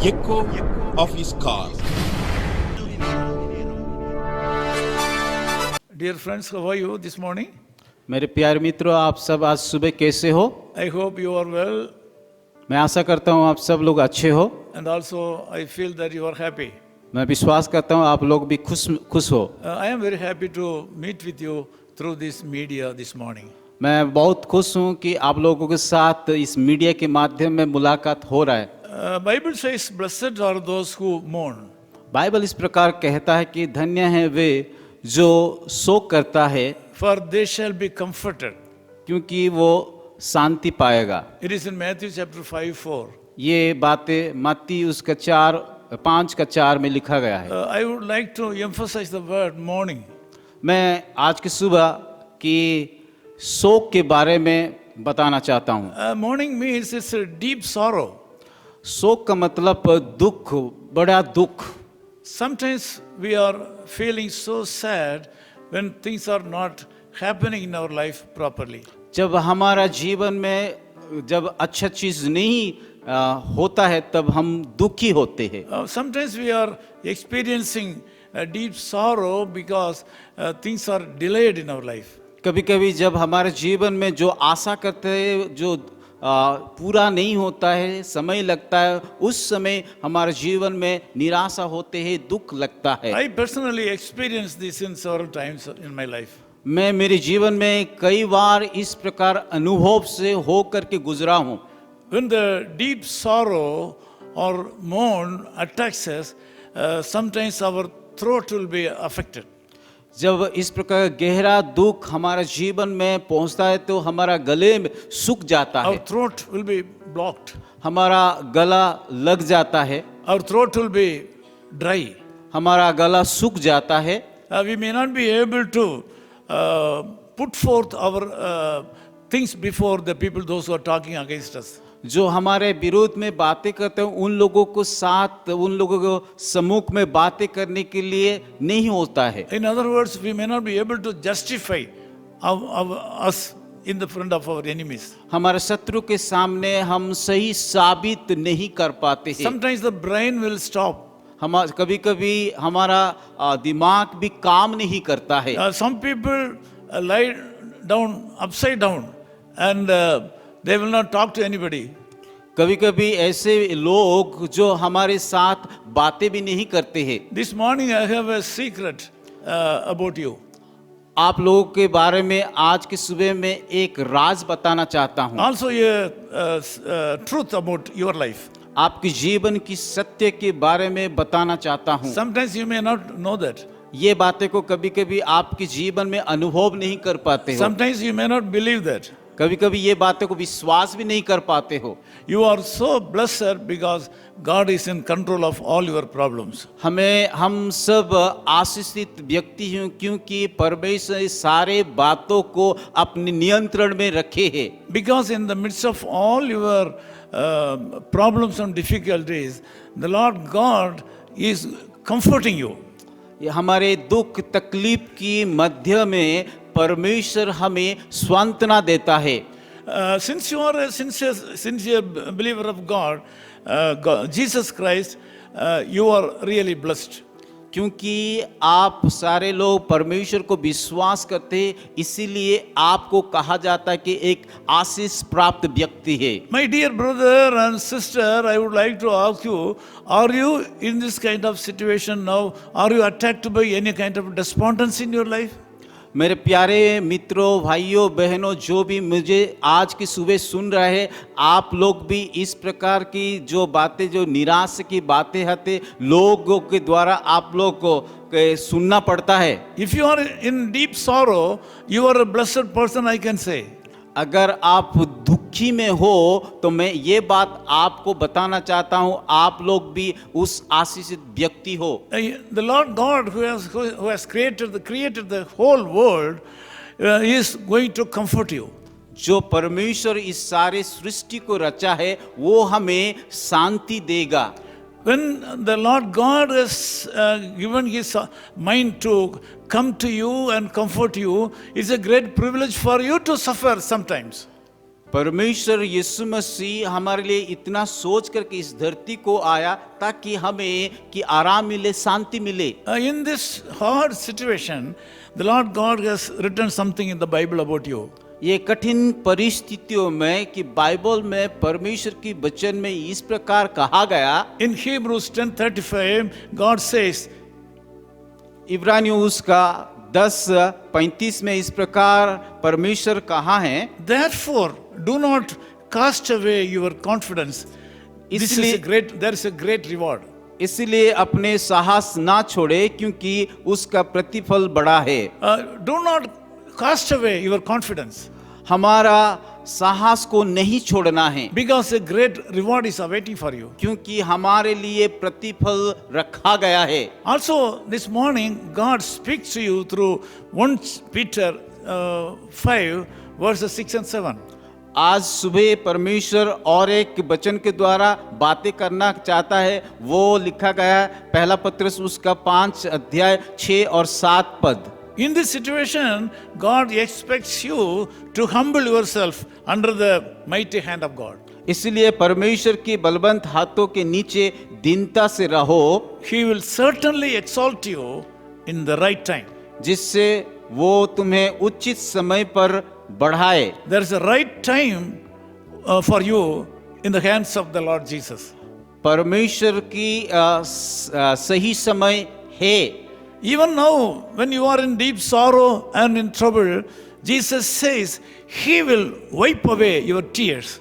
echo of his car. Dear friends, how are you this morning? मेरे प्यारे मित्रों, आप सब आज सुबह कैसे हो? I hope you are well, मैं आशा करता हूँ आप सब लोग अच्छे हो। and also I feel that you are happy. मैं विश्वास करता हूँ आप लोग भी खुश हो। I am very happy to meet with you through this media this morning. मैं बहुत खुश हूँ कि आप लोगों के साथ इस मीडिया के माध्यम में मुलाकात हो रहा है। Bible says, "Blessed are those who mourn." Bible इस प्रकार कहता है कि धन्य है वे जो शोक करता है, For they shall be comforted. क्योंकि वो शांति पाएगा। It is in Matthew chapter 5:4. ये बातें मत्ती उसका 5:4 में लिखा गया है। I would like to emphasize the word mourning. मैं आज की सुबह की शोक के बारे में बताना चाहता हूँ। Mourning means it's a deep sorrow. शोक का मतलब दुख, बड़ा दुख। Sometimes we are feeling so sad when things are not happening in our life properly. जब हमारा जीवन में जब अच्छा चीज नहीं होता है तब हम दुखी होते हैं। Sometimes we are experiencing a deep sorrow because things are delayed in our life. कभी कभी जब हमारे जीवन में जो आशा करते हैं जो पूरा नहीं होता है, समय लगता है, उस समय हमारे जीवन में निराशा होते हैं, दुख लगता है। I personally experienced this in several times in my life. मैं मेरे जीवन में कई बार इस प्रकार अनुभव से होकर के गुजरा हूँ। When the deep sorrow or mourn attacks us, sometimes our throat will be affected. जब इस प्रकार गहरा दुख हमारा जीवन में पहुंचता है तो हमारा गले में सूख जाता है। Our throat will be blocked. हमारा गला लग जाता है। Our throat will be dry. हमारा गला सूख जाता है। We may not be able to put forth our things before the people, those who are talking against us. जो हमारे विरोध में बातें करते हैं उन लोगों को साथ, उन लोगों को सम्मुख में बातें करने के लिए नहीं होता है। In other words, we may not be able to justify us in the front of our enemies. हमारे शत्रु के सामने हम सही साबित नहीं कर पाते हैं। Sometimes the brain will stop. कभी कभी हमारा दिमाग भी काम नहीं करता है। Some people lie down upside down and they will not talk to anybody. कभी कभी ऐसे लोग जो हमारे साथ बातें भी नहीं करते हैं। This morning I have a secret about you. आप लोगों के बारे में आज की सुबह में एक राज बताना चाहता हूँ। Also a truth about your life. आपके जीवन की सत्य के बारे में बताना चाहता हूँ। Sometimes you may not know that. ये बातें को कभी कभी आपके जीवन में अनुभव नहीं कर पाते हो। Sometimes you may not believe that. कभी कभी ये बातें को विश्वास भी नहीं कर पाते हो। You are so blessed because God is in control of all your problems. हम सब आशीषित व्यक्ति हैं क्योंकि परमेश्वर सारे बातों को अपने नियंत्रण में रखे है। Because in the midst of all your problems and difficulties, the Lord God is comforting you. हमारे दुख तकलीफ की मध्य में परमेश्वर हमें सांत्वना देता है। Since you are a sincere believer of God, Jesus Christ, you are really blessed. क्योंकि आप सारे लोग परमेश्वर को विश्वास करते हैं, इसीलिए आपको कहा जाता है कि एक आशीष प्राप्त व्यक्ति है। My dear brother and sister, I would like to ask you, are you in this kind of situation now? Are you attacked by any kind of despondency in your life? मेरे प्यारे मित्रों, भाइयों, बहनों, जो भी मुझे आज की सुबह सुन रहे हैं, आप लोग भी इस प्रकार की जो बातें, जो निराश की बातें आते लोगों के द्वारा आप लोग को सुनना पड़ता है। If you are in deep sorrow, you are a blessed person, I can say. अगर आप दुखी में हो तो मैं ये बात आपको बताना चाहता हूँ, आप लोग भी उस आशीषित व्यक्ति हो। The Lord God who has created the whole world is going to comfort you. जो परमेश्वर इस सारे सृष्टि को रचा है वो हमें शांति देगा। When the Lord God has given His mind to come to you and comfort you, it's a great privilege for you to suffer sometimes. परमेश्वर यीशु मसीह हमारे लिए इतना सोच करके इस धरती को आया ताकि हमें कि आराम मिले, शांति मिले। In this hard situation, the Lord God has written something in the Bible about you. ये कठिन परिस्थितियों में कि बाइबल में परमेश्वर की वचन में इस प्रकार कहा गया। In Hebrews 10:35, God says, इब्रानियों उसका 10:35 में इस प्रकार परमेश्वर कहा है, therefore do not cast away your confidence. There is a great reward. इसलिए अपने साहस ना छोड़े क्योंकि उसका प्रतिफल बड़ा है। Do not cast away your confidence, हमारा साहस को नहीं छोड़ना है because a great reward is awaiting for you. क्योंकि हमारे लिए प्रतिफल रखा गया है। Also, this morning, God speaks to you through 1 Peter 5, verses 6 and 7. आज सुबह परमेश्वर और एक वचन के द्वारा बातें करना चाहता है। वो लिखा गया है पहला पत्रस उसका 5 अध्याय 6 और 7 पद। In this situation, God expects you to humble yourself under the mighty hand of God. इसलिए परमेश्वर की बलवंत हाथों के नीचे दीनता से रहो, He will certainly exalt you in the right time. जिससे वो तुम्हें उचित समय पर बढ़ाए। There is a right time for you in the hands of the Lord Jesus. परमेश्वर की सही समय है। Even now, when you are in deep sorrow and in trouble, Jesus says He will wipe away your tears.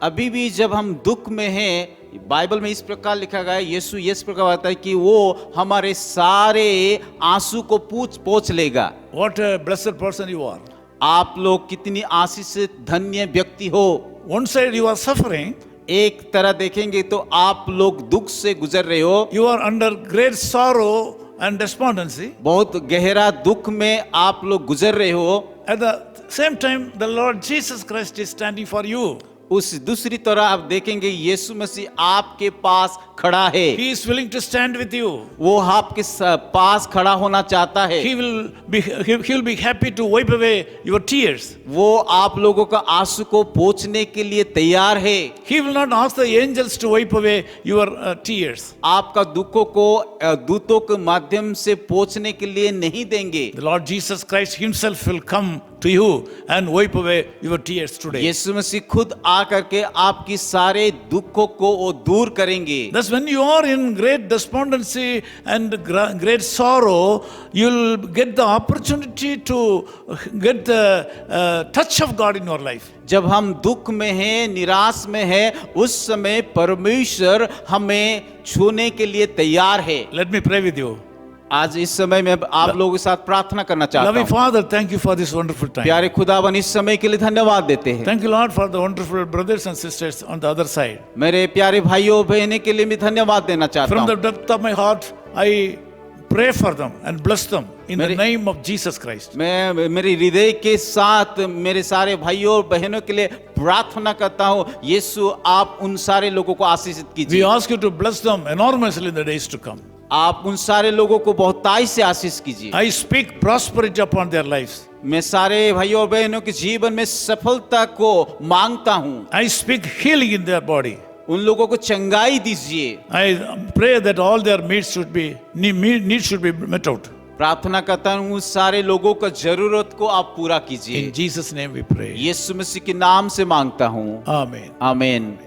अभी भी जब हम दुख में हैं, बाइबल में इस प्रकार लिखा गया है, यीशु इस प्रकार बताता है कि वो हमारे सारे आंसू को पोंछ लेगा। What a blessed person you are. आप लोग कितनी आशीषित धन्य व्यक्ति हो। One side you are suffering, एक तरह देखेंगे तो आप लोग दुख से गुजर रहे हो, you are under great sorrow and despondency. बहुत गहरा दुख में आप लोग गुजर रहे हो। At the same time, the Lord Jesus Christ is standing for you. उस दूसरी तरह आप देखेंगे यीशु मसीह आपके पास खड़ा है। He is willing to stand with you. वो आपके पास खड़ा होना चाहता है। He will be happy to wipe away your tears. वो आप लोगों का आंसू को पोंछने के लिए तैयार है। He will not ask the angels to wipe away your tears. आपका दुखों को दूतों के माध्यम से पोंछने के लिए नहीं देंगे। The Lord Jesus Christ Himself will come to you and wipe away your tears today. यीशु मसीह खुद आकर के आपकी सारे दुखों को वो दूर करेंगे। Thus, when you are in great despondency and great sorrow, you'll get the opportunity to get the touch of God in your life. जब हम दुख में हैं, निराश में हैं, उस समय परमेश्वर हमें छूने के लिए तैयार है। Let me pray with you. आज इस समय में आप लोगों के साथ प्रार्थना करना चाहता Loving हूँ। Father, thank you for this wonderful time. प्यारे खुदावन इस समय के लिए धन्यवाद देते हैं। Thank you, Lord, for the wonderful brothers and sisters on the other side. मेरे प्यारे भाइयों बहनों के लिए भी धन्यवाद देना चाहता From the हूँ। depth of my heart, I pray for them and bless them in the name of Jesus Christ. मैं मेरे हृदय के साथ मेरे सारे भाइयों और बहनों के लिए प्रार्थना करता हूँ, यीशु आप उन सारे लोगों को आशीषित We कीजिए। ask you to bless them enormously in the days to come. आप उन सारे लोगों को बहुतायत से आशीष कीजिए। I speak prosperity upon their lives. मैं सारे भाइयों और बहनों के जीवन में सफलता को मांगता हूँ। I speak healing in their body. उन लोगों को चंगाई दीजिए। I pray that all their needs should be met out. प्रार्थना करता हूँ उन सारे लोगों का जरूरत को आप पूरा कीजिए। In Jesus' name we pray. यीशु मसीह के नाम से मांगता हूँ। Amen. आमीन।